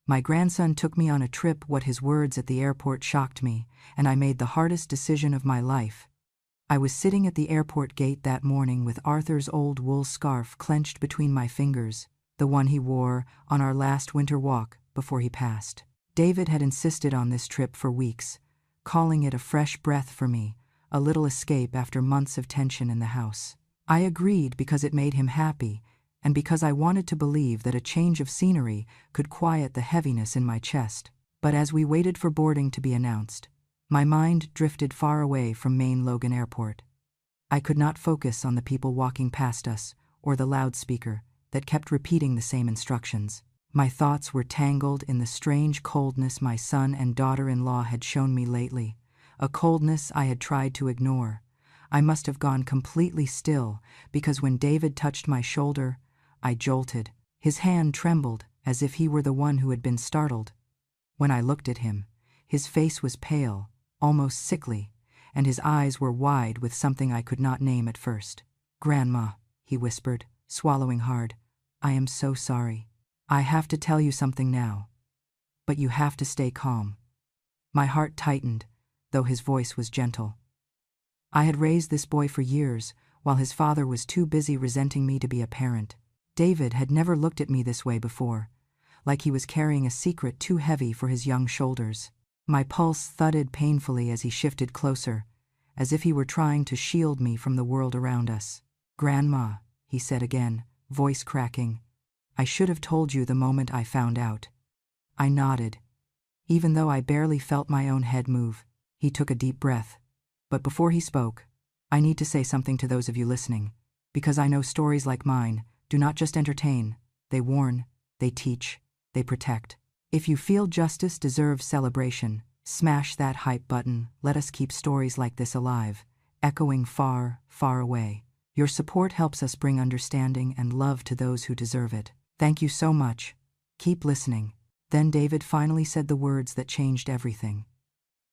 My grandson took me on a trip. What his words at the airport shocked me, and I made the hardest decision of my life. I was sitting at the airport gate that morning with Arthur's old wool scarf clenched between my fingers, the one he wore on our last winter walk before he passed. David had insisted on this trip for weeks, calling it a fresh breath for me, a little escape after months of tension in the house. I agreed because it made him happy, and because I wanted to believe that a change of scenery could quiet the heaviness in my chest. But as we waited for boarding to be announced, my mind drifted far away from Maine Logan Airport. I could not focus on the people walking past us or the loudspeaker that kept repeating the same instructions. My thoughts were tangled in the strange coldness my son and daughter-in-law had shown me lately, a coldness I had tried to ignore. I must have gone completely still, because when David touched my shoulder, I jolted. His hand trembled, as if he were the one who had been startled. When I looked at him, his face was pale, almost sickly, and his eyes were wide with something I could not name at first. "Grandma," he whispered, swallowing hard, "I am so sorry. I have to tell you something now. But you have to stay calm." My heart tightened, though his voice was gentle. I had raised this boy for years, while his father was too busy resenting me to be a parent. David had never looked at me this way before, like he was carrying a secret too heavy for his young shoulders. My pulse thudded painfully as he shifted closer, as if he were trying to shield me from the world around us. "Grandma," he said again, voice cracking, "I should have told you the moment I found out." I nodded, even though I barely felt my own head move. He took a deep breath. But before he spoke, "I need to say something to those of you listening, because I know stories like mine do not just entertain, they warn, they teach, they protect. If you feel justice deserves celebration, smash that hype button. Let us keep stories like this alive, echoing far, far away. Your support helps us bring understanding and love to those who deserve it. Thank you so much. Keep listening." Then David finally said the words that changed everything.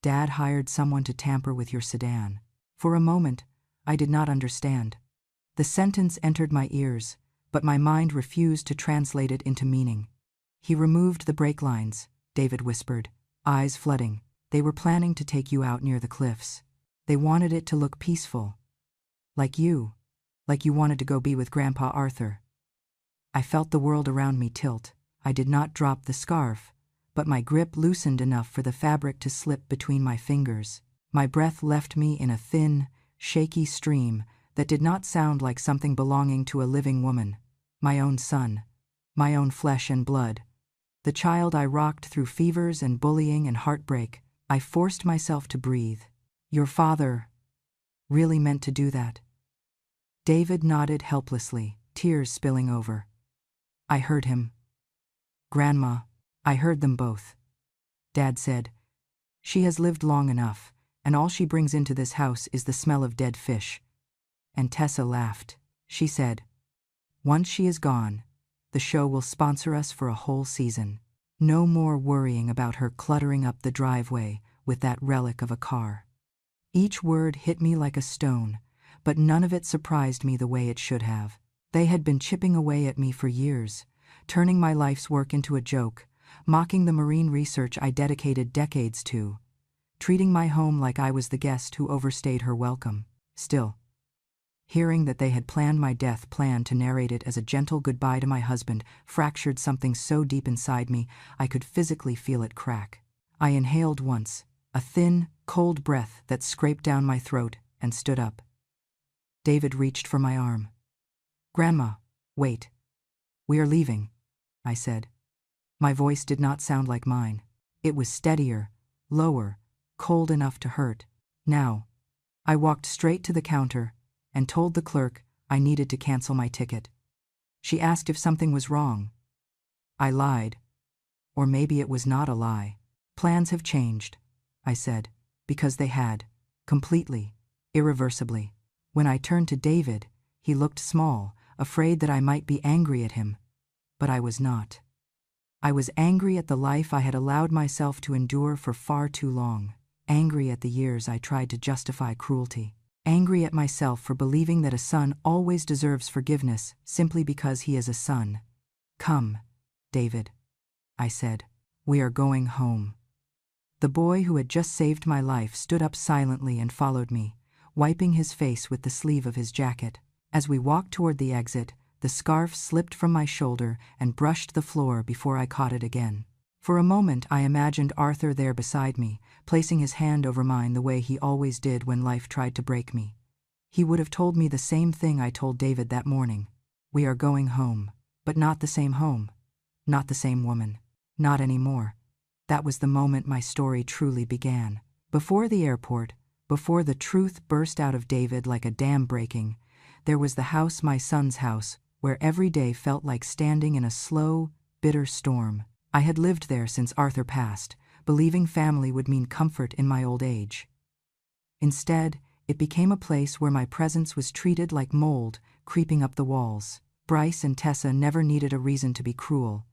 "Dad hired someone to tamper with your sedan." For a moment, I did not understand. The sentence entered my ears, but my mind refused to translate it into meaning. "He removed the brake lines," David whispered, eyes flooding. "They were planning to take you out near the cliffs. They wanted it to look peaceful. Like you wanted to go be with Grandpa Arthur." I felt the world around me tilt. I did not drop the scarf, but my grip loosened enough for the fabric to slip between my fingers. My breath left me in a thin, shaky stream that did not sound like something belonging to a living woman. My own son, my own flesh and blood. The child I rocked through fevers and bullying and heartbreak. I forced myself to breathe. "Your father really meant to do that?" David nodded helplessly, tears spilling over. "I heard him." "Grandma," I heard them both. Dad said, "She has lived long enough, and all she brings into this house is the smell of dead fish." And Tessa laughed. She said, "Once she is gone, the show will sponsor us for a whole season. No more worrying about her cluttering up the driveway with that relic of a car." Each word hit me like a stone, but none of it surprised me the way it should have. They had been chipping away at me for years, turning my life's work into a joke, mocking the marine research I dedicated decades to, treating my home like I was the guest who overstayed her welcome. Still, hearing that they had planned my death, planned to narrate it as a gentle goodbye to my husband, fractured something so deep inside me I could physically feel it crack. I inhaled once, a thin, cold breath that scraped down my throat, and stood up. David reached for my arm. "Grandma, wait. We are leaving," I said. My voice did not sound like mine. It was steadier, lower, cold enough to hurt. "Now." I walked straight to the counter and told the clerk I needed to cancel my ticket. She asked if something was wrong. I lied. Or maybe it was not a lie. "Plans have changed," I said, because they had, completely, irreversibly. When I turned to David, he looked small, afraid that I might be angry at him. But I was not. I was angry at the life I had allowed myself to endure for far too long. Angry at the years I tried to justify cruelty. Angry at myself for believing that a son always deserves forgiveness simply because he is a son. "Come, David," I said. We are going home. The boy who had just saved my life stood up silently and followed me, wiping his face with the sleeve of his jacket. As we walked toward the exit, the scarf slipped from my shoulder and brushed the floor before I caught it again. For a moment I imagined Arthur there beside me, placing his hand over mine the way he always did when life tried to break me. He would have told me the same thing I told David that morning. We are going home. But not the same home. Not the same woman. Not anymore. That was the moment my story truly began. Before the airport, before the truth burst out of David like a dam breaking, there was the house, my son's house, where every day felt like standing in a slow, bitter storm. I had lived there since Arthur passed, believing family would mean comfort in my old age. Instead, it became a place where my presence was treated like mold creeping up the walls. Bryce and Tessa never needed a reason to be cruel.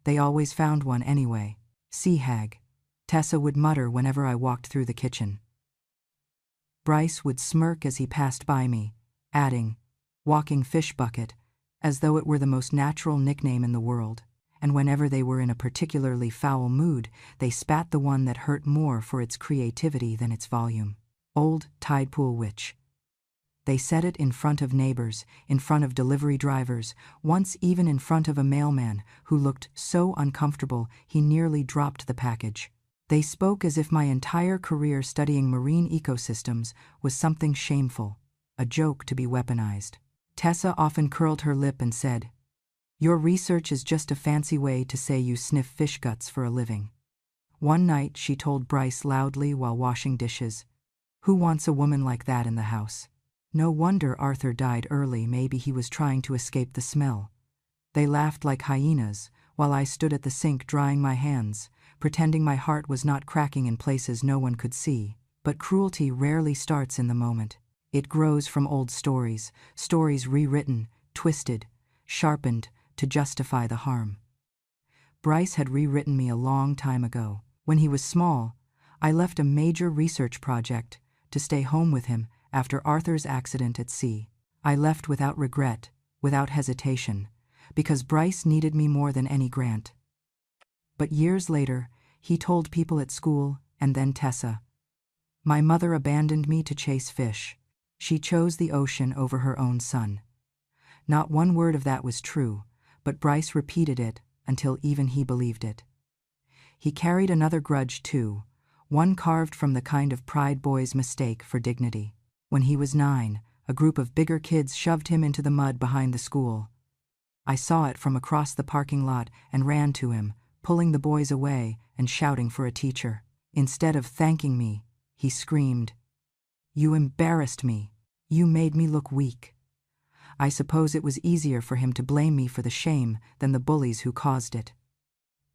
They always found one anyway. Sea hag, Tessa would mutter whenever I walked through the kitchen. Bryce would smirk as he passed by me, adding, "Walking fish bucket," as though it were the most natural nickname in the world, and whenever they were in a particularly foul mood, they spat the one that hurt more for its creativity than its volume. Old Tidepool Witch. They said it in front of neighbors, in front of delivery drivers, once even in front of a mailman who looked so uncomfortable he nearly dropped the package. They spoke as if my entire career studying marine ecosystems was something shameful, a joke to be weaponized. Tessa often curled her lip and said, "Your research is just a fancy way to say you sniff fish guts for a living." One night she told Bryce loudly while washing dishes, "Who wants a woman like that in the house?" No wonder Arthur died early. Maybe he was trying to escape the smell. They laughed like hyenas, while I stood at the sink drying my hands, pretending my heart was not cracking in places no one could see. But cruelty rarely starts in the moment. It grows from old stories, stories rewritten, twisted, sharpened to justify the harm. Bryce had rewritten me a long time ago. When he was small, I left a major research project to stay home with him after Arthur's accident at sea. I left without regret, without hesitation, because Bryce needed me more than any grant. But years later, he told people at school, and then Tessa, "My mother abandoned me to chase fish. She chose the ocean over her own son." Not one word of that was true, but Bryce repeated it until even he believed it. He carried another grudge too, one carved from the kind of pride boys mistake for dignity. When he was 9, a group of bigger kids shoved him into the mud behind the school. I saw it from across the parking lot and ran to him, pulling the boys away and shouting for a teacher. Instead of thanking me, he screamed, "You embarrassed me. You made me look weak." I suppose it was easier for him to blame me for the shame than the bullies who caused it.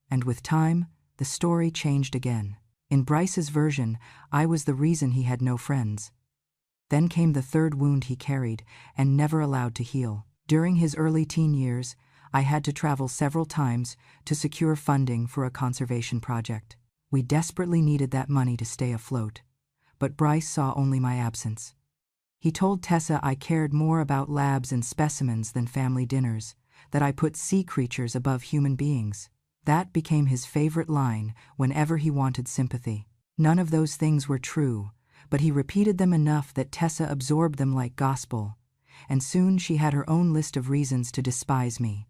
And with time, the story changed again. In Bryce's version, I was the reason he had no friends. Then came the third wound he carried and never allowed to heal. During his early teen years, I had to travel several times to secure funding for a conservation project. We desperately needed that money to stay afloat, but Bryce saw only my absence. He told Tessa I cared more about labs and specimens than family dinners, that I put sea creatures above human beings. That became his favorite line whenever he wanted sympathy. None of those things were true, but he repeated them enough that Tessa absorbed them like gospel, and soon she had her own list of reasons to despise me.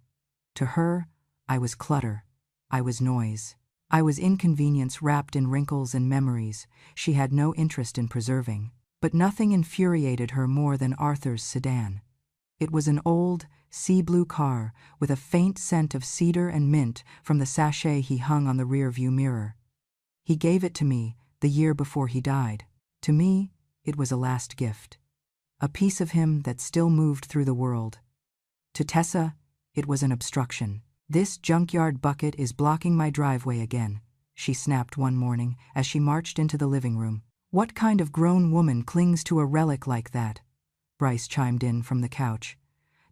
To her, I was clutter. I was noise. I was inconvenience wrapped in wrinkles and memories she had no interest in preserving. But nothing infuriated her more than Arthur's sedan. It was an old, sea-blue car with a faint scent of cedar and mint from the sachet he hung on the rear-view mirror. He gave it to me the year before he died. To me, it was a last gift. A piece of him that still moved through the world. To Tessa, it was an obstruction. "This junkyard bucket is blocking my driveway again," she snapped one morning as she marched into the living room. "What kind of grown woman clings to a relic like that?" Bryce chimed in from the couch.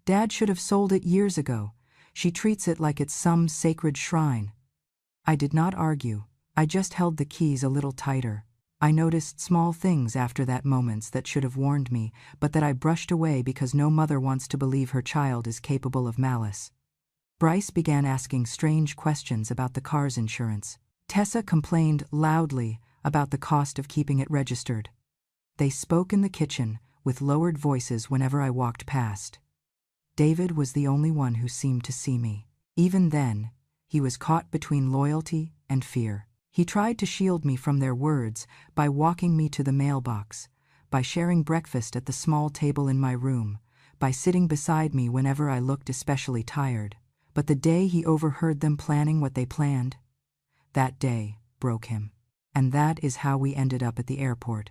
"Dad should have sold it years ago. She treats it like it's some sacred shrine." I did not argue. I just held the keys a little tighter. I noticed small things after that moments that should have warned me, but that I brushed away because no mother wants to believe her child is capable of malice. Bryce began asking strange questions about the car's insurance. Tessa complained loudly about the cost of keeping it registered. They spoke in the kitchen with lowered voices whenever I walked past. David was the only one who seemed to see me. Even then, he was caught between loyalty and fear. He tried to shield me from their words by walking me to the mailbox, by sharing breakfast at the small table in my room, by sitting beside me whenever I looked especially tired. But the day he overheard them planning what they planned, that day broke him. And that is how we ended up at the airport,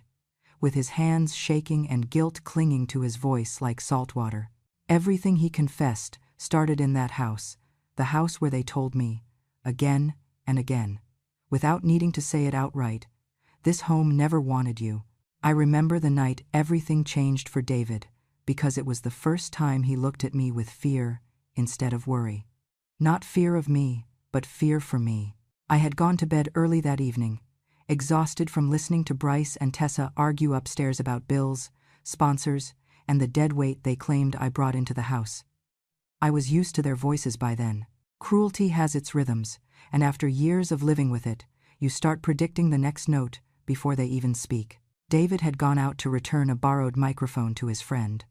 with his hands shaking and guilt clinging to his voice like salt water. Everything he confessed started in that house, the house where they told me, again and again, without needing to say it outright, "This home never wanted you." I remember the night everything changed for David, because it was the first time he looked at me with fear instead of worry. Not fear of me, but fear for me. I had gone to bed early that evening, exhausted from listening to Bryce and Tessa argue upstairs about bills, sponsors, and the dead weight they claimed I brought into the house. I was used to their voices by then. Cruelty has its rhythms, and after years of living with it, you start predicting the next note before they even speak. David had gone out to return a borrowed microphone to his friend.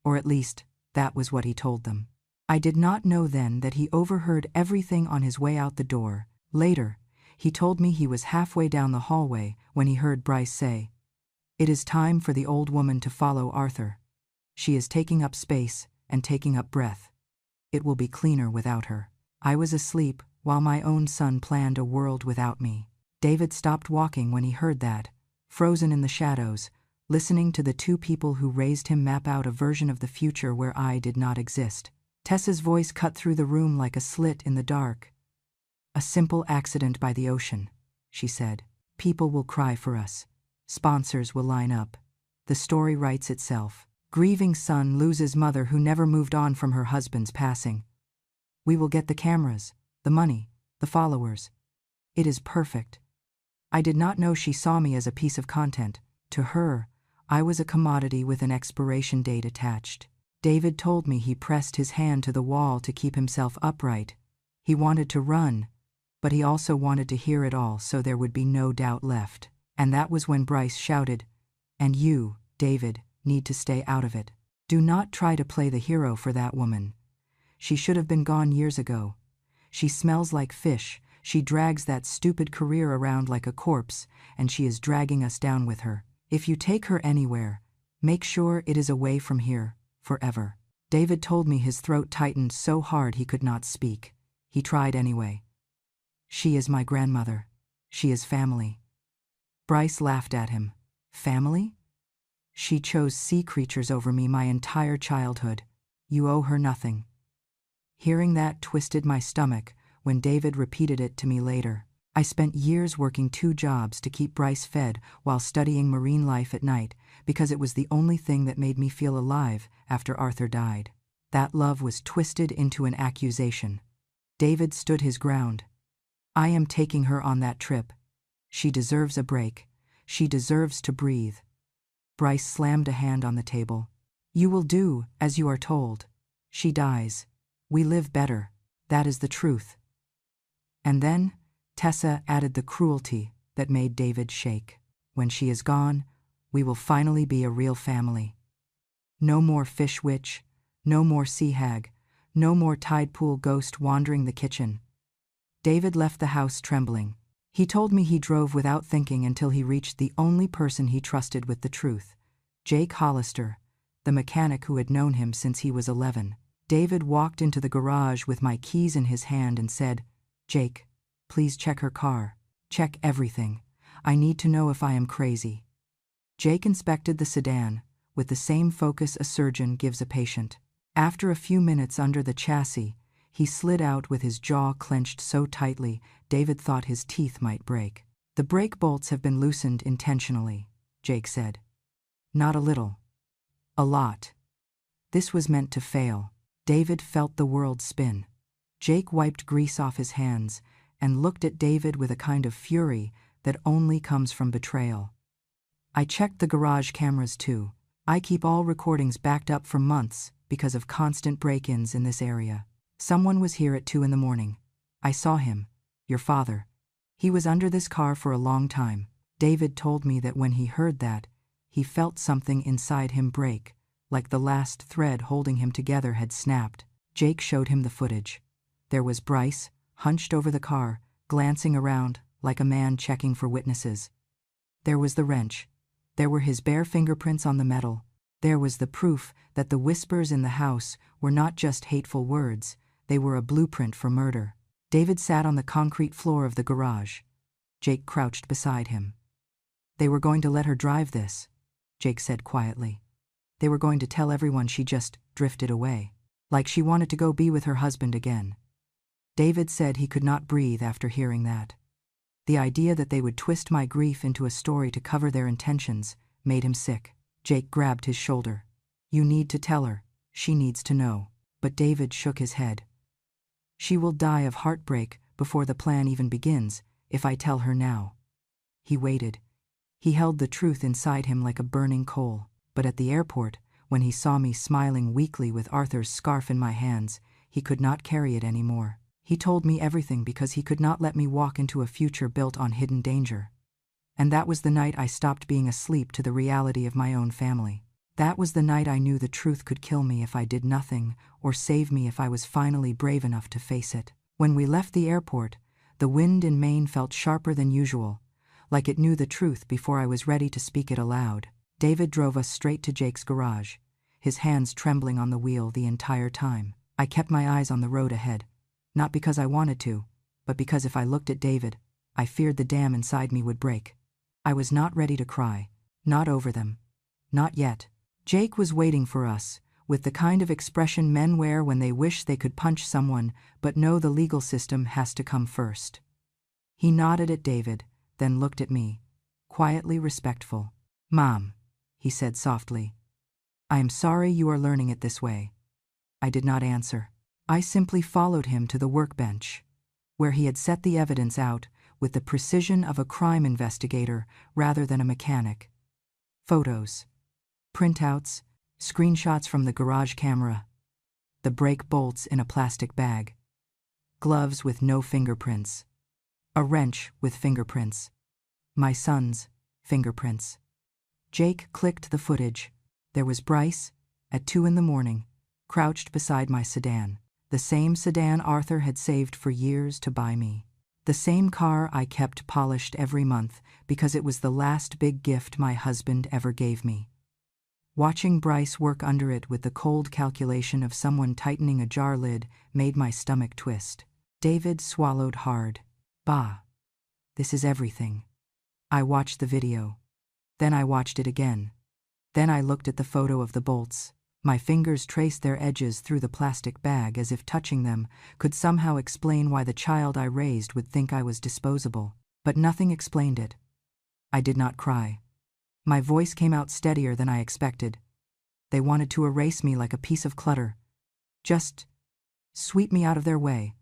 Or at least, that was what he told them. I did not know then that he overheard everything on his way out the door. Later, he told me he was halfway down the hallway when he heard Bryce say, "It is time for the old woman to follow Arthur. She is taking up space and taking up breath. It will be cleaner without her." I was asleep while my own son planned a world without me. David stopped walking when he heard that, frozen in the shadows, listening to the two people who raised him map out a version of the future where I did not exist. Tessa's voice cut through the room like a slit in the dark. "A simple accident by the ocean," she said. "People will cry for us. Sponsors will line up. The story writes itself. Grieving son loses mother who never moved on from her husband's passing. We will get the cameras, the money, the followers. It is perfect." I did not know she saw me as a piece of content. To her, I was a commodity with an expiration date attached. David told me he pressed his hand to the wall to keep himself upright. He wanted to run, but he also wanted to hear it all so there would be no doubt left. And that was when Bryce shouted, "And you, David, need to stay out of it. Do not try to play the hero for that woman. She should have been gone years ago. She smells like fish, she drags that stupid career around like a corpse, and she is dragging us down with her. If you take her anywhere, make sure it is away from here, forever." David told me his throat tightened so hard he could not speak. He tried anyway. "She is my grandmother. She is family." Bryce laughed at him. "Family? She chose sea creatures over me my entire childhood. You owe her nothing." Hearing that twisted my stomach when David repeated it to me later. I spent years working 2 jobs to keep Bryce fed while studying marine life at night because it was the only thing that made me feel alive after Arthur died. That love was twisted into an accusation. David stood his ground. "I am taking her on that trip. She deserves a break. She deserves to breathe." Bryce slammed a hand on the table. "You will do as you are told. She dies. We live better. That is the truth." And then Tessa added the cruelty that made David shake. "When she is gone, we will finally be a real family. No more fish witch, no more sea hag, no more tide pool ghost wandering the kitchen." David left the house trembling. He told me he drove without thinking until he reached the only person he trusted with the truth, Jake Hollister, the mechanic who had known him since he was 11. David walked into the garage with my keys in his hand and said, "Jake, please check her car. Check everything. I need to know if I am crazy." Jake inspected the sedan, with the same focus a surgeon gives a patient. After a few minutes under the chassis, he slid out with his jaw clenched so tightly David thought his teeth might break. "The brake bolts have been loosened intentionally," Jake said. "Not a little. A lot. This was meant to fail." David felt the world spin. Jake wiped grease off his hands and looked at David with a kind of fury that only comes from betrayal. "I checked the garage cameras too. I keep all recordings backed up for months because of constant break-ins in this area. Someone was here at 2 in the morning. I saw him. Your father. He was under this car for a long time. David told me that when he heard that, he felt something inside him break, like the last thread holding him together had snapped. Jake showed him the footage. There was Bryce, hunched over the car, glancing around, like a man checking for witnesses. There was the wrench. There were his bare fingerprints on the metal. There was the proof that the whispers in the house were not just hateful words, they were a blueprint for murder. David sat on the concrete floor of the garage. Jake crouched beside him. They were going to let her drive this, Jake said quietly. They were going to tell everyone she just drifted away, like she wanted to go be with her husband again. David said he could not breathe after hearing that. The idea that they would twist my grief into a story to cover their intentions made him sick. Jake grabbed his shoulder. You need to tell her. She needs to know. But David shook his head. She will die of heartbreak before the plan even begins, if I tell her now. He waited. He held the truth inside him like a burning coal. But at the airport, when he saw me smiling weakly with Arthur's scarf in my hands, he could not carry it anymore. He told me everything because he could not let me walk into a future built on hidden danger. And that was the night I stopped being asleep to the reality of my own family. That was the night I knew the truth could kill me if I did nothing, or save me if I was finally brave enough to face it. When we left the airport, the wind in Maine felt sharper than usual, like it knew the truth before I was ready to speak it aloud. David drove us straight to Jake's garage, his hands trembling on the wheel the entire time. I kept my eyes on the road ahead, not because I wanted to, but because if I looked at David, I feared the dam inside me would break. I was not ready to cry, not over them, not yet. Jake was waiting for us, with the kind of expression men wear when they wish they could punch someone but know the legal system has to come first. He nodded at David, then looked at me, quietly respectful. Mom, he said softly. I am sorry you are learning it this way. I did not answer. I simply followed him to the workbench, where he had set the evidence out with the precision of a crime investigator rather than a mechanic. Photos, printouts, screenshots from the garage camera, the brake bolts in a plastic bag, gloves with no fingerprints, a wrench with fingerprints, my son's fingerprints. Jake clicked the footage. There was Bryce, at 2 in the morning, crouched beside my sedan, the same sedan Arthur had saved for years to buy me. The same car I kept polished every month because it was the last big gift my husband ever gave me. Watching Bryce work under it with the cold calculation of someone tightening a jar lid made my stomach twist. David swallowed hard. Bah. This is everything. I watched the video. Then I watched it again. Then I looked at the photo of the bolts. My fingers traced their edges through the plastic bag as if touching them could somehow explain why the child I raised would think I was disposable. But nothing explained it. I did not cry. My voice came out steadier than I expected. They wanted to erase me like a piece of clutter. Just sweep me out of their way.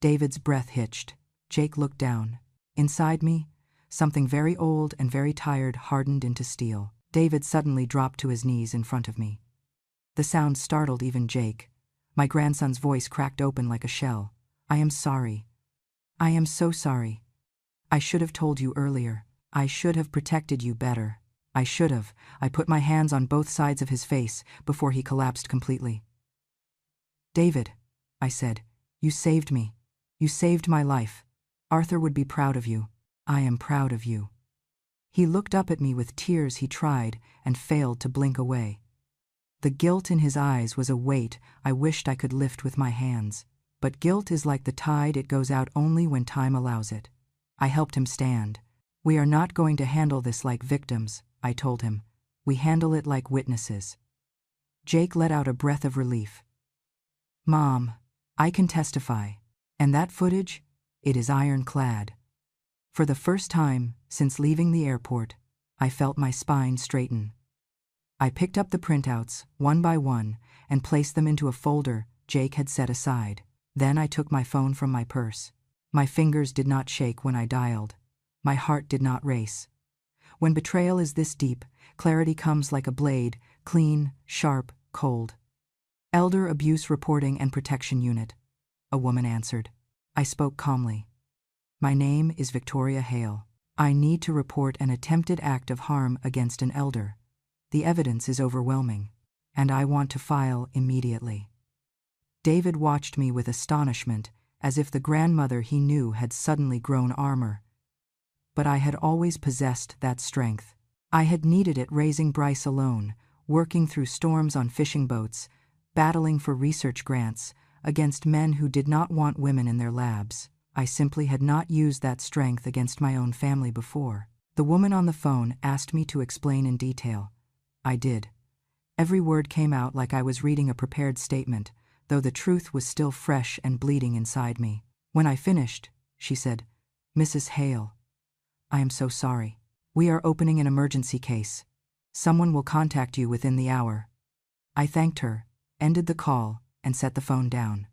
David's breath hitched. Jake looked down. Inside me, something very old and very tired hardened into steel. David suddenly dropped to his knees in front of me. The sound startled even Jake. My grandson's voice cracked open like a shell. I am sorry. I am so sorry. I should have told you earlier. I should have protected you better. I should have. I put my hands on both sides of his face before he collapsed completely. David, I said, you saved me. You saved my life. Arthur would be proud of you. I am proud of you. He looked up at me with tears he tried and failed to blink away. The guilt in his eyes was a weight I wished I could lift with my hands. But guilt is like the tide, it goes out only when time allows it. I helped him stand. We are not going to handle this like victims, I told him. We handle it like witnesses. Jake let out a breath of relief. Mom, I can testify. And that footage? It is ironclad. For the first time since leaving the airport, I felt my spine straighten. I picked up the printouts, one by one, and placed them into a folder Jake had set aside. Then I took my phone from my purse. My fingers did not shake when I dialed. My heart did not race. When betrayal is this deep, clarity comes like a blade, clean, sharp, cold. Elder Abuse Reporting and Protection Unit. a woman answered. I spoke calmly. My name is Victoria Hale. I need to report an attempted act of harm against an elder. The evidence is overwhelming, and I want to file immediately. David watched me with astonishment, as if the grandmother he knew had suddenly grown armor. But I had always possessed that strength. I had needed it raising Bryce alone, working through storms on fishing boats, battling for research grants, against men who did not want women in their labs. I simply had not used that strength against my own family before. The woman on the phone asked me to explain in detail. I did. Every word came out like I was reading a prepared statement, though the truth was still fresh and bleeding inside me. When I finished, she said, "Mrs. Hale, I am so sorry. We are opening an emergency case. Someone will contact you within the hour." I thanked her, ended the call, and set the phone down.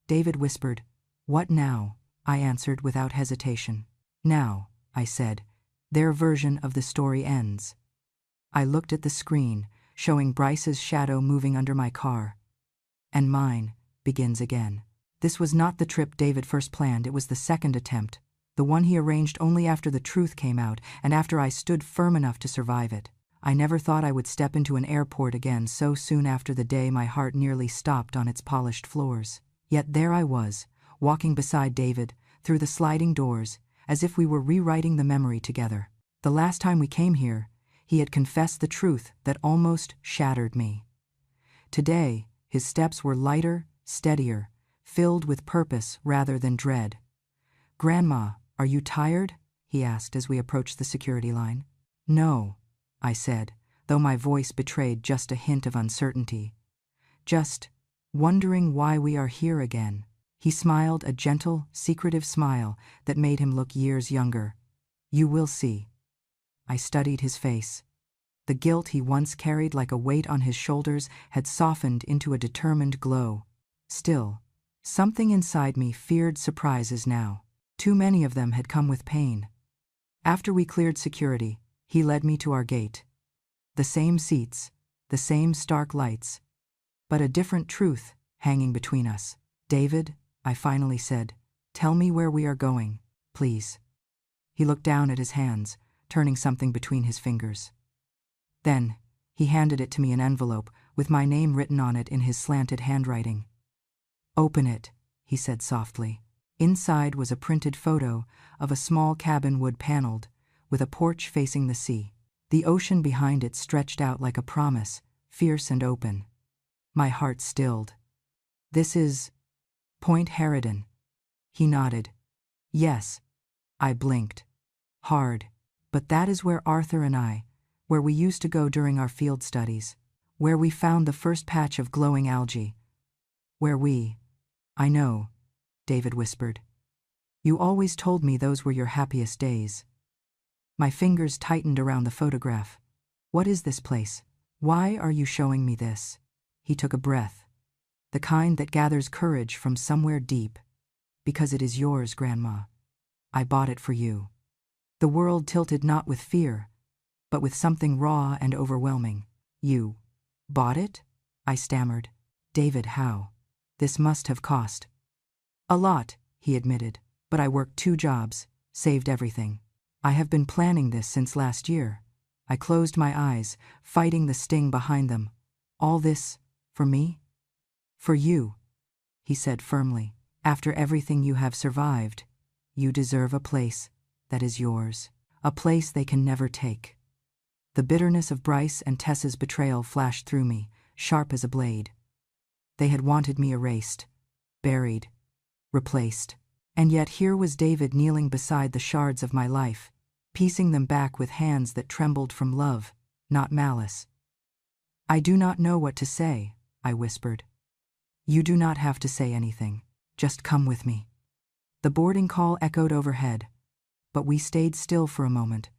David whispered, "What now?" I answered without hesitation. "Now," I said, "their version of the story ends." I looked at the screen, showing Bryce's shadow moving under my car. And mine begins again. This was not the trip David first planned, it was the second attempt, the one he arranged only after the truth came out and after I stood firm enough to survive it. I never thought I would step into an airport again so soon after the day my heart nearly stopped on its polished floors. Yet there I was, walking beside David, through the sliding doors, as if we were rewriting the memory together. The last time we came here, he had confessed the truth that almost shattered me. Today, his steps were lighter, steadier, filled with purpose rather than dread. "Grandma, are you tired?" he asked as we approached the security line. "No," I said, though my voice betrayed just a hint of uncertainty. "Just wondering why we are here again." He smiled a gentle, secretive smile that made him look years younger. "You will see." I studied his face. The guilt he once carried like a weight on his shoulders had softened into a determined glow. Still, something inside me feared surprises now. Too many of them had come with pain. After we cleared security, he led me to our gate. The same seats, the same stark lights, but a different truth hanging between us. "David," I finally said, "tell me where we are going, please." He looked down at his hands, turning something between his fingers. Then, he handed it to me, an envelope with my name written on it in his slanted handwriting. "Open it," he said softly. Inside was a printed photo of a small cabin wood-paneled, with a porch facing the sea. The ocean behind it stretched out like a promise, fierce and open. My heart stilled. "This is Point Harridan." He nodded. "Yes." I blinked. Hard. "But that is where Arthur and I, where we used to go during our field studies, where we found the first patch of glowing algae. Where we—" "I know," David whispered. "You always told me those were your happiest days." My fingers tightened around the photograph. "What is this place? Why are you showing me this?" He took a breath. "The kind that gathers courage from somewhere deep. Because it is yours, Grandma. I bought it for you." The world tilted not with fear, but with something raw and overwhelming. "You bought it?" I stammered. "David, how? This must have cost." "A lot," he admitted, "but I worked 2 jobs, saved everything. I have been planning this since last year." I closed my eyes, fighting the sting behind them. "All this for me?" "For you," he said firmly. "After everything you have survived, you deserve a place that is yours, a place they can never take." The bitterness of Bryce and Tessa's betrayal flashed through me, sharp as a blade. They had wanted me erased, buried, replaced. And yet here was David kneeling beside the shards of my life, piecing them back with hands that trembled from love, not malice. "I do not know what to say," I whispered. "You do not have to say anything. Just come with me." The boarding call echoed overhead, but we stayed still for a moment,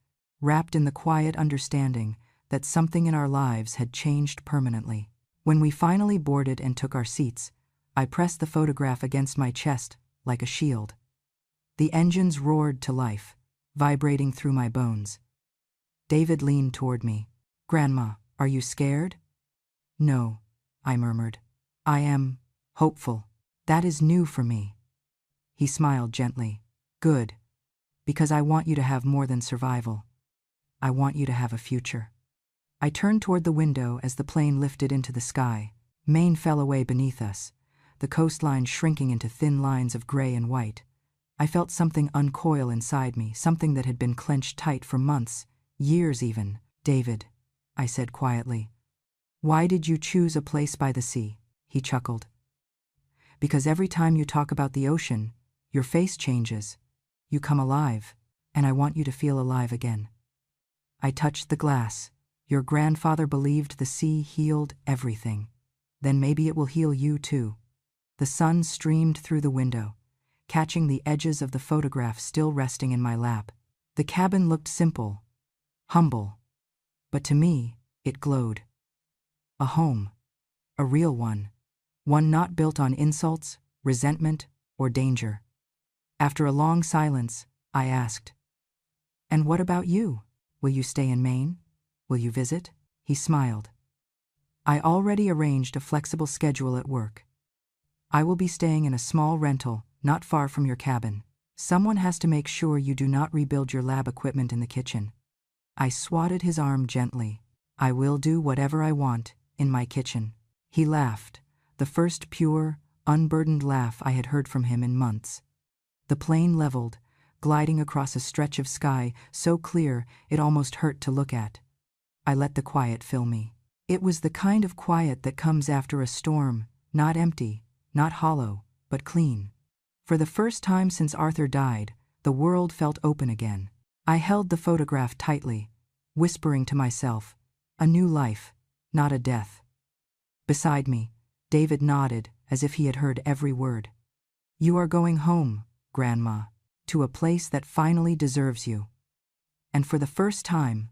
wrapped in the quiet understanding that something in our lives had changed permanently. When we finally boarded and took our seats, I pressed the photograph against my chest like a shield. The engines roared to life, vibrating through my bones. David leaned toward me. "Grandma, are you scared?" "No," I murmured. "I am hopeful." That is new for me. He smiled gently. Good. Because I want you to have more than survival. I want you to have a future. I turned toward the window as the plane lifted into the sky. Maine fell away beneath us, the coastline shrinking into thin lines of gray and white. I felt something uncoil inside me, something that had been clenched tight for months, years even. David, I said quietly. Why did you choose a place by the sea? He chuckled. Because every time you talk about the ocean, your face changes. You come alive, and I want you to feel alive again. I touched the glass. Your grandfather believed the sea healed everything. Then maybe it will heal you too. The sun streamed through the window, catching the edges of the photograph still resting in my lap. The cabin looked simple, humble, but to me, it glowed. A home, a real one not built on insults, resentment, or danger. After a long silence, I asked, "And what about you? Will you stay in Maine? Will you visit?" He smiled. I already arranged a flexible schedule at work. I will be staying in a small rental, not far from your cabin. Someone has to make sure you do not rebuild your lab equipment in the kitchen. I swatted his arm gently. I will do whatever I want in my kitchen. He laughed, the first pure, unburdened laugh I had heard from him in months. The plane leveled, gliding across a stretch of sky so clear it almost hurt to look at. I let the quiet fill me. It was the kind of quiet that comes after a storm, not empty, not hollow, but clean. For the first time since Arthur died, the world felt open again. I held the photograph tightly, whispering to myself, a new life, not a death. Beside me, David nodded as if he had heard every word. You are going home, Grandma, to a place that finally deserves you. And for the first time,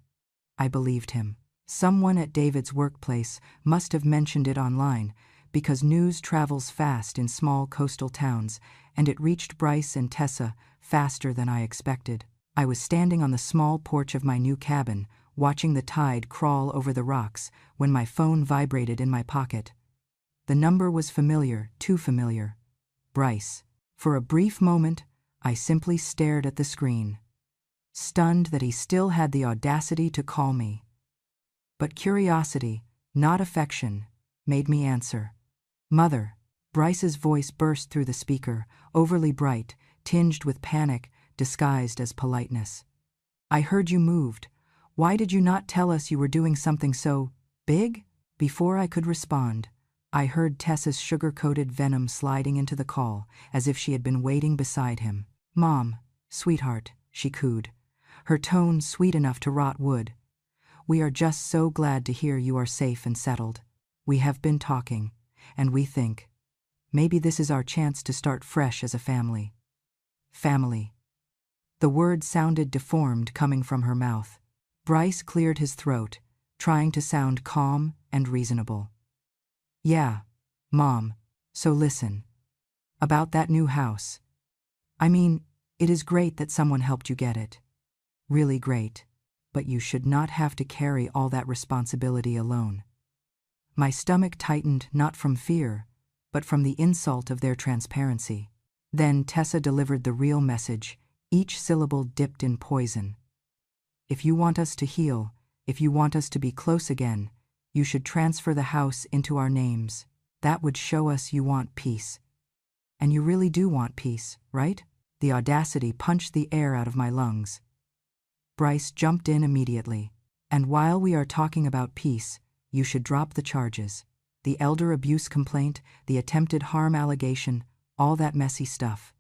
I believed him. Someone at David's workplace must have mentioned it online, because news travels fast in small coastal towns, and it reached Bryce and Tessa faster than I expected. I was standing on the small porch of my new cabin, watching the tide crawl over the rocks, when my phone vibrated in my pocket. The number was familiar, too familiar. Bryce. For a brief moment, I simply stared at the screen, stunned that he still had the audacity to call me. But curiosity, not affection, made me answer. Mother. Bryce's voice burst through the speaker, overly bright, tinged with panic, disguised as politeness. I heard you moved. Why did you not tell us you were doing something so big? Before I could respond, I heard Tessa's sugar-coated venom sliding into the call, as if she had been waiting beside him. Mom, sweetheart, she cooed, her tone sweet enough to rot wood. We are just so glad to hear you are safe and settled. We have been talking, and we think, maybe this is our chance to start fresh as a family. Family. The word sounded deformed coming from her mouth. Bryce cleared his throat, trying to sound calm and reasonable. Yeah, Mom, so listen. About that new house. I mean, it is great that someone helped you get it. Really great. But you should not have to carry all that responsibility alone. My stomach tightened not from fear, but from the insult of their transparency. Then Tessa delivered the real message, each syllable dipped in poison. If you want us to heal, if you want us to be close again, you should transfer the house into our names. That would show us you want peace. And you really do want peace, right? The audacity punched the air out of my lungs. Bryce jumped in immediately. And while we are talking about peace, you should drop the charges. The elder abuse complaint, the attempted harm allegation, all that messy stuff.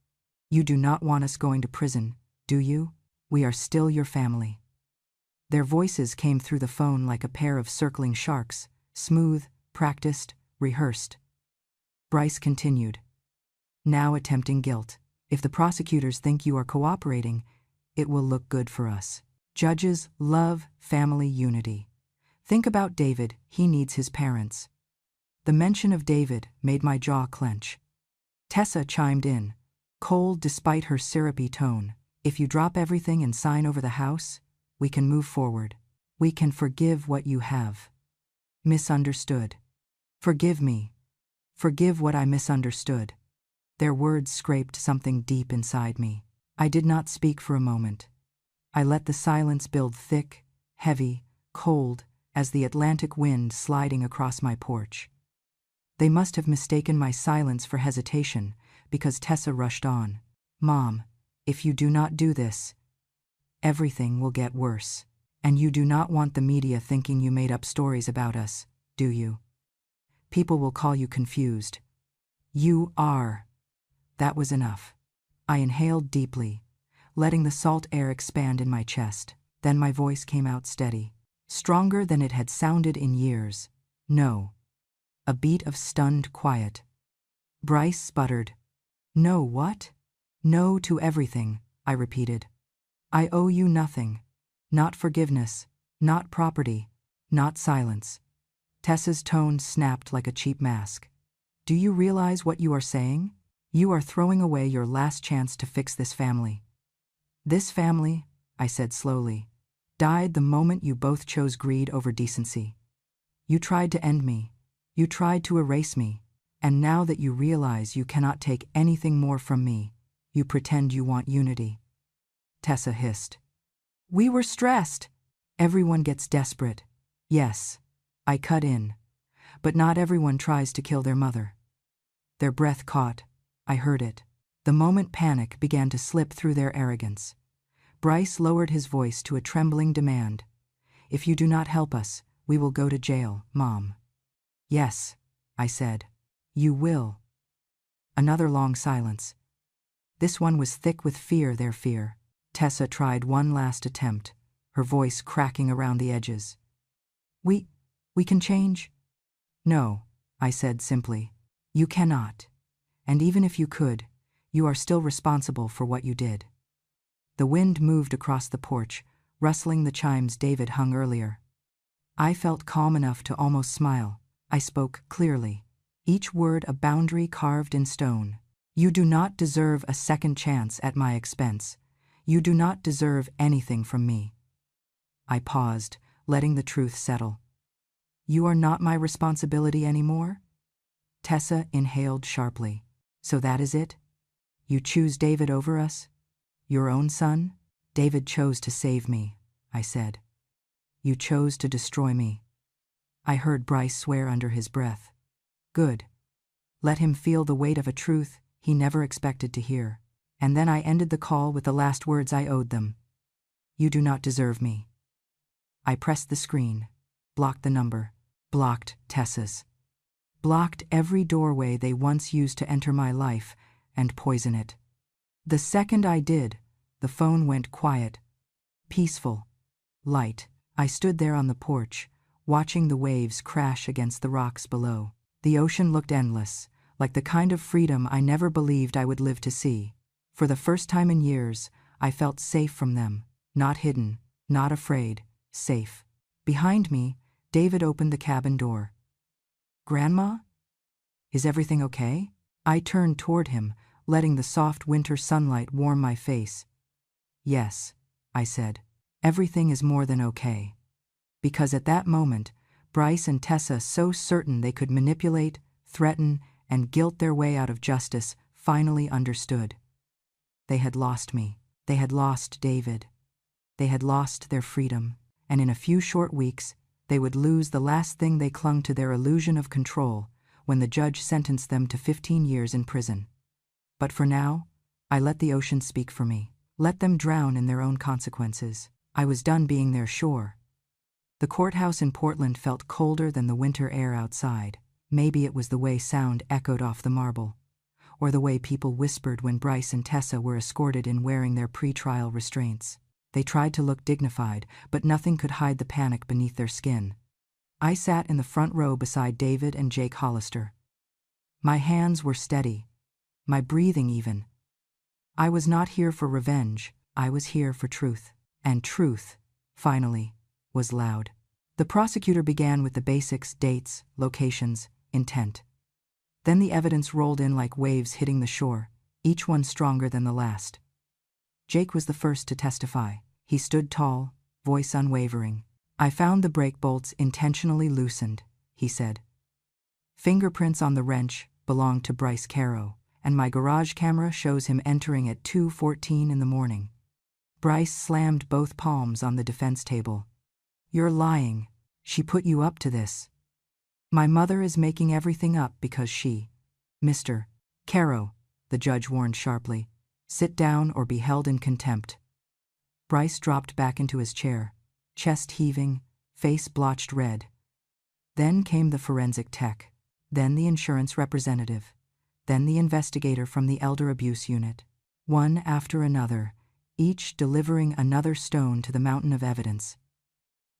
You do not want us going to prison, do you? We are still your family. Their voices came through the phone like a pair of circling sharks, smooth, practiced, rehearsed. Bryce continued. Now attempting guilt. If the prosecutors think you are cooperating, it will look good for us. Judges love family unity. Think about David, he needs his parents. The mention of David made my jaw clench. Tessa chimed in, cold despite her syrupy tone. If you drop everything and sign over the house, we can move forward. We can forgive what you have misunderstood. Forgive me. Forgive what I misunderstood. Their words scraped something deep inside me. I did not speak for a moment. I let the silence build thick, heavy, cold, as the Atlantic wind sliding across my porch. They must have mistaken my silence for hesitation, because Tessa rushed on. "Mom, if you do not do this, everything will get worse. And you do not want the media thinking you made up stories about us, do you? People will call you confused. You are." That was enough. I inhaled deeply, letting the salt air expand in my chest. Then my voice came out steady, stronger than it had sounded in years. "No." A beat of stunned quiet. Bryce sputtered. "No what?" "No to everything," I repeated. "I owe you nothing. Not forgiveness, not property, not silence." Tessa's tone snapped like a cheap mask. "Do you realize what you are saying? You are throwing away your last chance to fix this family." "This family," I said slowly, "died the moment you both chose greed over decency. You tried to end me. You tried to erase me. And now that you realize you cannot take anything more from me, you pretend you want unity." Tessa hissed. "We were stressed." "Everyone gets desperate." "Yes," I cut in, "but not everyone tries to kill their mother." Their breath caught. I heard it. The moment panic began to slip through their arrogance. Bryce lowered his voice to a trembling demand. "If you do not help us, we will go to jail, Mom." "Yes," I said. "You will." Another long silence. This one was thick with fear, their fear. Tessa tried one last attempt, her voice cracking around the edges. We can change?" "No," I said simply. "You cannot. And even if you could, you are still responsible for what you did." The wind moved across the porch, rustling the chimes David hung earlier. I felt calm enough to almost smile. I spoke clearly, each word a boundary carved in stone. "You do not deserve a second chance at my expense. You do not deserve anything from me." I paused, letting the truth settle. "You are not my responsibility anymore?" Tessa inhaled sharply. "So that is it? You choose David over us? Your own son?" "David chose to save me," I said. "You chose to destroy me." I heard Bryce swear under his breath. Good. Let him feel the weight of a truth he never expected to hear. And then I ended the call with the last words I owed them. "You do not deserve me." I pressed the screen, blocked the number, blocked Tessa's, blocked every doorway they once used to enter my life and poison it. The second I did, the phone went quiet, peaceful, light. I stood there on the porch, watching the waves crash against the rocks below. The ocean looked endless, like the kind of freedom I never believed I would live to see. For the first time in years, I felt safe from them, not hidden, not afraid, safe. Behind me, David opened the cabin door. "Grandma? Is everything okay?" I turned toward him, letting the soft winter sunlight warm my face. "Yes," I said. "Everything is more than okay." Because at that moment, Bryce and Tessa, so certain they could manipulate, threaten, and guilt their way out of justice, finally understood. They had lost me. They had lost David. They had lost their freedom. And in a few short weeks, they would lose the last thing they clung to, their illusion of control, when the judge sentenced them to 15 years in prison. But for now, I let the ocean speak for me. Let them drown in their own consequences. I was done being their shore. The courthouse in Portland felt colder than the winter air outside. Maybe it was the way sound echoed off the marble, or the way people whispered when Bryce and Tessa were escorted in wearing their pre-trial restraints. They tried to look dignified, but nothing could hide the panic beneath their skin. I sat in the front row beside David and Jake Hollister. My hands were steady, my breathing even. I was not here for revenge, I was here for truth. And truth, finally, was loud. The prosecutor began with the basics: dates, locations, intent. Then the evidence rolled in like waves hitting the shore, each one stronger than the last. Jake was the first to testify. He stood tall, voice unwavering. "I found the brake bolts intentionally loosened," he said. "Fingerprints on the wrench belonged to Bryce Caro, and my garage camera shows him entering at 2:14 in the morning. Bryce slammed both palms on the defense table. You're lying. She put you up to this. My mother is making everything up because she... Mr. Caro, the judge warned sharply, sit down or be held in contempt. Bryce dropped back into his chair, chest heaving, face blotched red. Then came the forensic tech, then the insurance representative, then the investigator from the elder abuse unit, one after another, each delivering another stone to the mountain of evidence.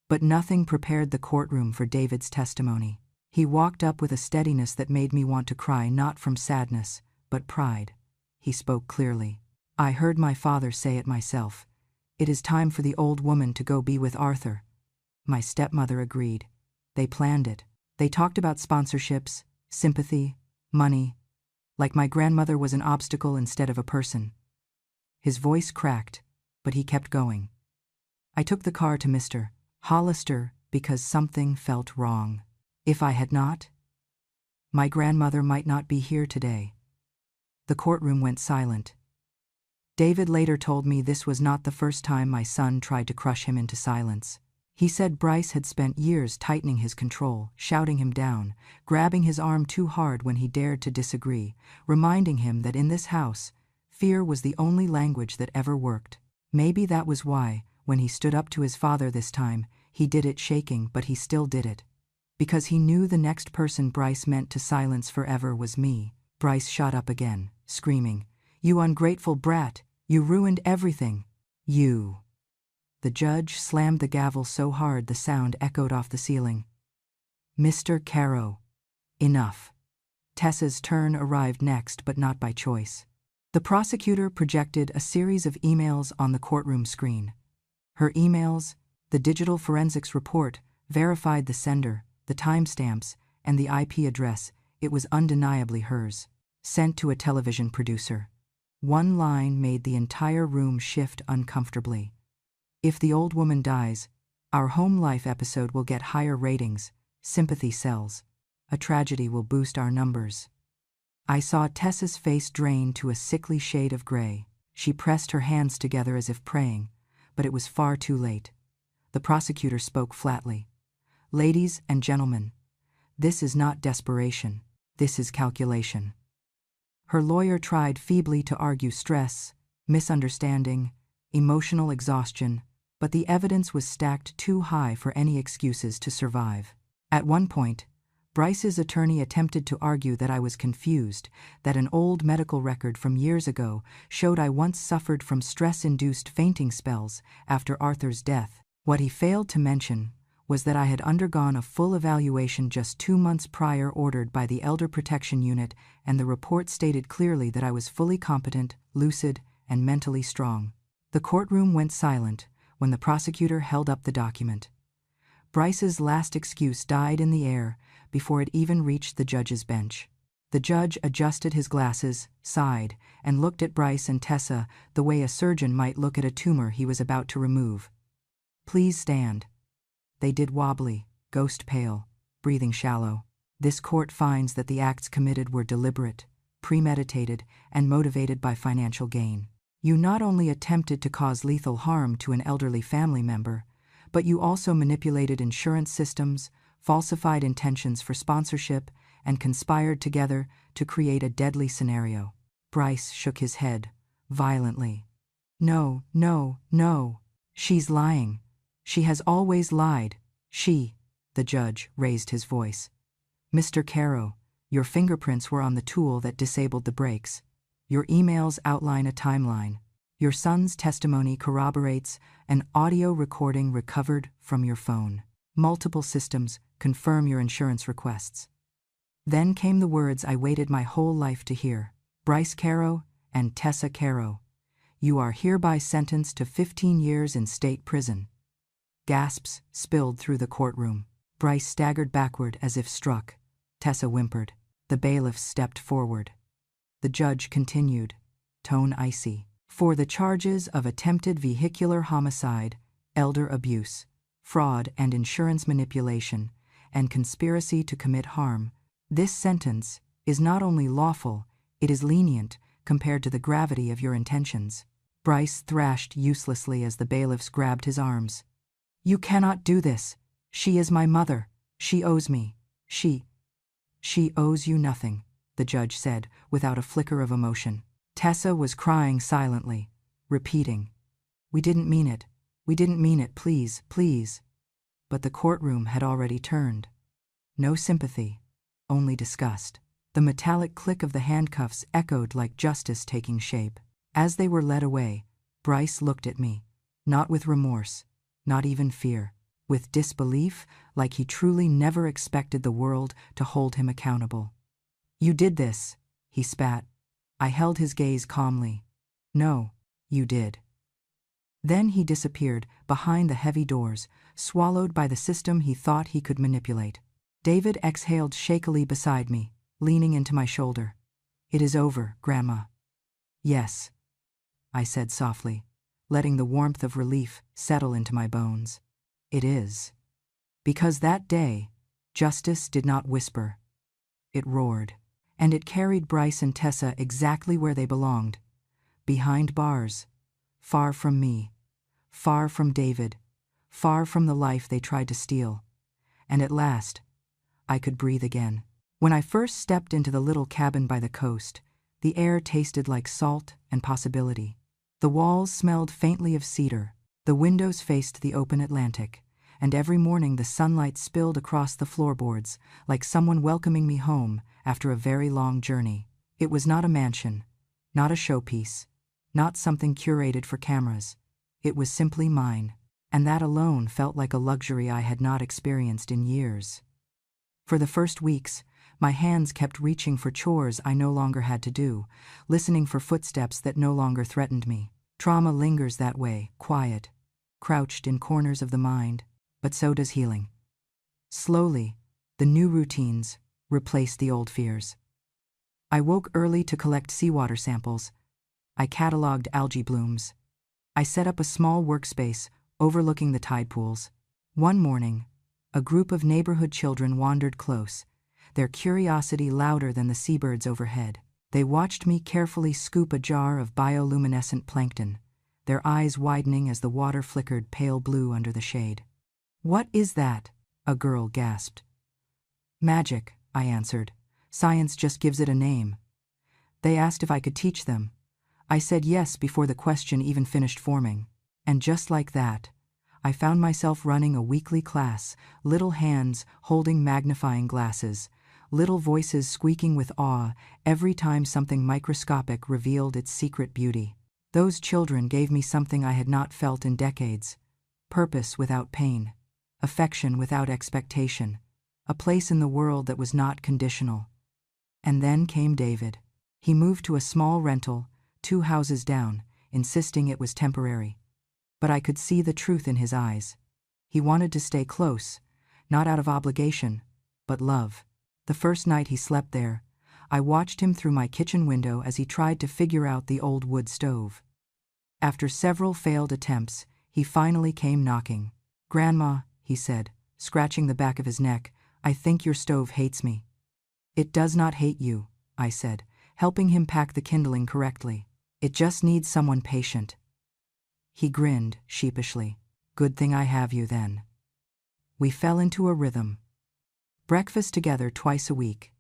But nothing prepared the courtroom for David's testimony. He walked up with a steadiness that made me want to cry, not from sadness, but pride. He spoke clearly. I heard my father say it myself. It is time for the old woman to go be with Arthur. My stepmother agreed. They planned it. They talked about sponsorships, sympathy, money, like my grandmother was an obstacle instead of a person. His voice cracked, but he kept going. I took the car to Mr. Hollister because something felt wrong. If I had not, my grandmother might not be here today. The courtroom went silent. David later told me this was not the first time my son tried to crush him into silence. He said Bryce had spent years tightening his control, shouting him down, grabbing his arm too hard when he dared to disagree, reminding him that in this house, fear was the only language that ever worked. Maybe that was why, when he stood up to his father this time, he did it shaking, but he still did it. Because he knew the next person Bryce meant to silence forever was me. Bryce shot up again, screaming, "You ungrateful brat! You ruined everything! You!" The judge slammed the gavel so hard the sound echoed off the ceiling. Mr. Caro. Enough. Tessa's turn arrived next, but not by choice. The prosecutor projected a series of emails on the courtroom screen. Her emails, the digital forensics report, verified the sender, the timestamps, and the IP address. It was undeniably hers. Sent to a television producer. One line made the entire room shift uncomfortably. If the old woman dies, our home life episode will get higher ratings, sympathy sells. A tragedy will boost our numbers. I saw Tessa's face drain to a sickly shade of gray. She pressed her hands together as if praying, but it was far too late. The prosecutor spoke flatly. Ladies and gentlemen, this is not desperation. This is calculation. Her lawyer tried feebly to argue stress, misunderstanding, emotional exhaustion, but the evidence was stacked too high for any excuses to survive. At one point, Bryce's attorney attempted to argue that I was confused, that an old medical record from years ago showed I once suffered from stress-induced fainting spells after Arthur's death. What he failed to mention was that I had undergone a full evaluation just 2 months prior ordered by the Elder Protection Unit, and the report stated clearly that I was fully competent, lucid, and mentally strong. The courtroom went silent when the prosecutor held up the document. Bryce's last excuse died in the air before it even reached the judge's bench. The judge adjusted his glasses, sighed, and looked at Bryce and Tessa the way a surgeon might look at a tumor he was about to remove. Please stand. They did wobbly, ghost pale, breathing shallow. This court finds that the acts committed were deliberate, premeditated, and motivated by financial gain. You not only attempted to cause lethal harm to an elderly family member, but you also manipulated insurance systems, falsified intentions for sponsorship, and conspired together to create a deadly scenario. Bryce shook his head, violently. No, no, no. She's lying. She has always lied. The judge raised his voice. Mr. Caro, your fingerprints were on the tool that disabled the brakes. Your emails outline a timeline. Your son's testimony corroborates an audio recording recovered from your phone. Multiple systems confirm your insurance requests. Then came the words I waited my whole life to hear. Bryce Caro and Tessa Caro, you are hereby sentenced to 15 years in state prison. Gasps spilled through the courtroom. Bryce staggered backward as if struck. Tessa whimpered. The bailiffs stepped forward. The judge continued, tone icy. For the charges of attempted vehicular homicide, elder abuse, fraud and insurance manipulation, and conspiracy to commit harm, this sentence is not only lawful, It is lenient compared to the gravity of your intentions. Bryce thrashed uselessly as the bailiffs grabbed his arms. You cannot do this. She is my mother. She owes me. She owes you nothing, the judge said, without a flicker of emotion. Tessa was crying silently, repeating, We didn't mean it. We didn't mean it, please, please. But the courtroom had already turned. No sympathy, only disgust. The metallic click of the handcuffs echoed like justice taking shape. As they were led away, Bryce looked at me, not with remorse, not even fear, with disbelief, like he truly never expected the world to hold him accountable. You did this, he spat. I held his gaze calmly. No, you did. Then he disappeared behind the heavy doors, swallowed by the system he thought he could manipulate. David exhaled shakily beside me, leaning into my shoulder. It is over, Grandma. Yes, I said softly, letting the warmth of relief settle into my bones. It is. Because that day, justice did not whisper. It roared. And it carried Bryce and Tessa exactly where they belonged. Behind bars. Far from me. Far from David. Far from the life they tried to steal. And at last, I could breathe again. When I first stepped into the little cabin by the coast, the air tasted like salt and possibility. The walls smelled faintly of cedar, the windows faced the open Atlantic, and every morning the sunlight spilled across the floorboards, like someone welcoming me home after a very long journey. It was not a mansion, not a showpiece, not something curated for cameras. It was simply mine, and that alone felt like a luxury I had not experienced in years. For the first weeks, my hands kept reaching for chores I no longer had to do, listening for footsteps that no longer threatened me. Trauma lingers that way, quiet, crouched in corners of the mind, but so does healing. Slowly, the new routines replaced the old fears. I woke early to collect seawater samples. I cataloged algae blooms. I set up a small workspace overlooking the tide pools. One morning, a group of neighborhood children wandered close, their curiosity louder than the seabirds overhead. They watched me carefully scoop a jar of bioluminescent plankton, their eyes widening as the water flickered pale blue under the shade. What is that? A girl gasped. Magic, I answered. Science just gives it a name. They asked if I could teach them. I said yes before the question even finished forming. And just like that, I found myself running a weekly class, little hands holding magnifying glasses, little voices squeaking with awe every time something microscopic revealed its secret beauty. Those children gave me something I had not felt in decades: purpose without pain, affection without expectation, a place in the world that was not conditional. And then came David. He moved to a small rental, 2 houses down, insisting it was temporary. But I could see the truth in his eyes. He wanted to stay close, not out of obligation, but love. The first night he slept there, I watched him through my kitchen window as he tried to figure out the old wood stove. After several failed attempts, he finally came knocking. "Grandma," he said, scratching the back of his neck, "I think your stove hates me." "It does not hate you," I said, helping him pack the kindling correctly. "It just needs someone patient." He grinned sheepishly. "Good thing I have you then." We fell into a rhythm. Breakfast together twice a week.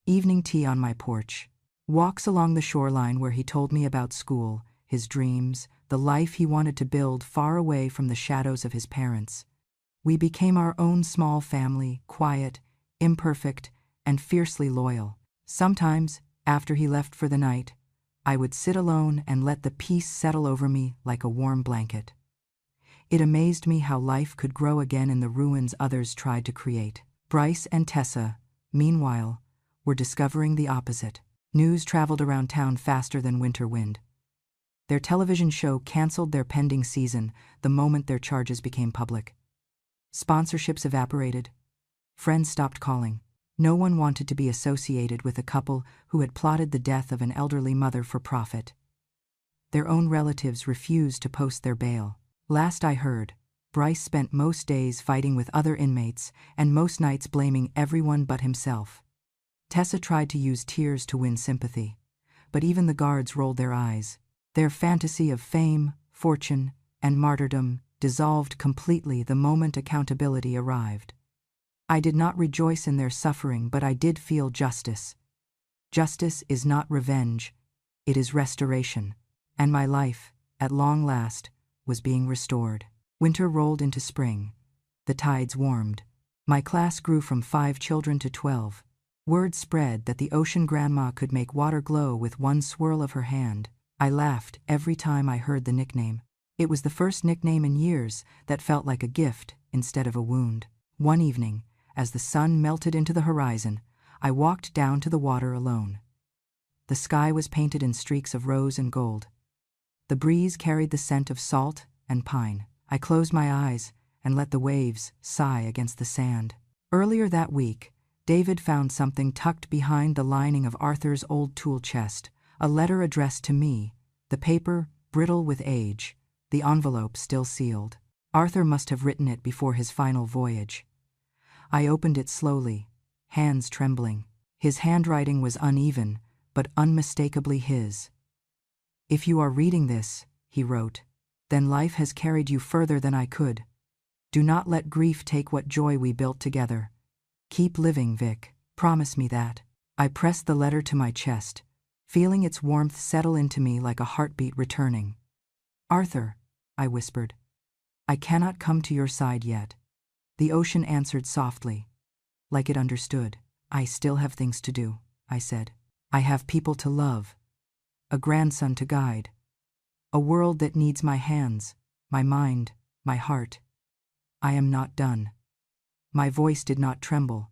Evening tea on my porch. Walks along the shoreline where he told me about school, his dreams, the life he wanted to build far away from the shadows of his parents. We became our own small family, quiet, imperfect, and fiercely loyal. Sometimes, after he left for the night, I would sit alone and let the peace settle over me like a warm blanket. It amazed me how life could grow again in the ruins others tried to create. Bryce and Tessa, meanwhile, were discovering the opposite. News traveled around town faster than winter wind. Their television show canceled their pending season the moment their charges became public. Sponsorships evaporated. Friends stopped calling. No one wanted to be associated with a couple who had plotted the death of an elderly mother for profit. Their own relatives refused to post their bail. Last I heard, Bryce spent most days fighting with other inmates and most nights blaming everyone but himself. Tessa tried to use tears to win sympathy. but even the guards rolled their eyes. Their fantasy of fame, fortune, and martyrdom dissolved completely the moment accountability arrived. I did not rejoice in their suffering, but I did feel justice. Justice is not revenge, it is restoration. And my life, at long last, was being restored. Winter rolled into spring. The tides warmed. My class grew from 5 children to 12. Word spread that the ocean grandma could make water glow with one swirl of her hand. I laughed every time I heard the nickname. It was the first nickname in years that felt like a gift instead of a wound. One evening, as the sun melted into the horizon, I walked down to the water alone. The sky was painted in streaks of rose and gold. The breeze carried the scent of salt and pine. I closed my eyes and let the waves sigh against the sand. Earlier that week, David found something tucked behind the lining of Arthur's old tool chest, a letter addressed to me, the paper brittle with age, the envelope still sealed. Arthur must have written it before his final voyage. I opened it slowly, hands trembling. His handwriting was uneven, but unmistakably his. "If you are reading this," he wrote, "then life has carried you further than I could. Do not let grief take what joy we built together. Keep living, Vic. Promise me that." I pressed the letter to my chest, feeling its warmth settle into me like a heartbeat returning. "Arthur," I whispered, "I cannot come to your side yet." The ocean answered softly, like it understood. "I still have things to do," I said. "I have people to love, a grandson to guide, a world that needs my hands, my mind, my heart. I am not done." My voice did not tremble.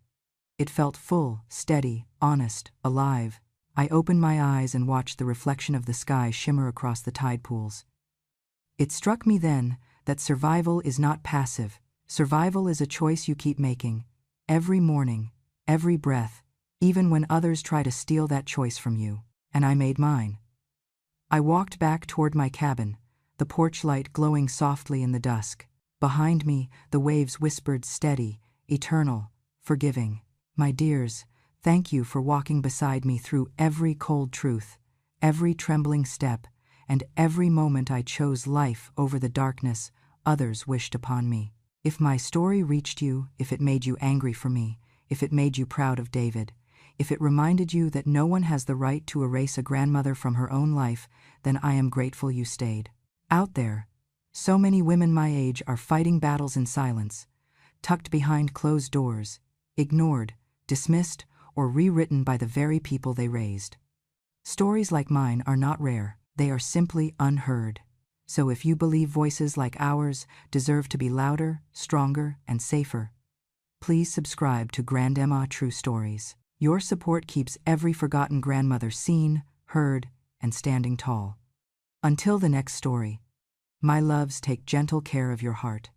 It felt full, steady, honest, alive. I opened my eyes and watched the reflection of the sky shimmer across the tide pools. It struck me then that survival is not passive. Survival is a choice you keep making, every morning, every breath, even when others try to steal that choice from you. And I made mine. I walked back toward my cabin, the porch light glowing softly in the dusk. Behind me, the waves whispered steady, eternal, forgiving. "My dears, thank you for walking beside me through every cold truth, every trembling step, and every moment I chose life over the darkness others wished upon me. If my story reached you, if it made you angry for me, if it made you proud of David, if it reminded you that no one has the right to erase a grandmother from her own life, then I am grateful you stayed. Out there, so many women my age are fighting battles in silence, tucked behind closed doors, ignored, dismissed, or rewritten by the very people they raised. Stories like mine are not rare, they are simply unheard. So if you believe voices like ours deserve to be louder, stronger, and safer, please subscribe to Grandma True Stories. Your support keeps every forgotten grandmother seen, heard, and standing tall. Until the next story, my loves, take gentle care of your heart.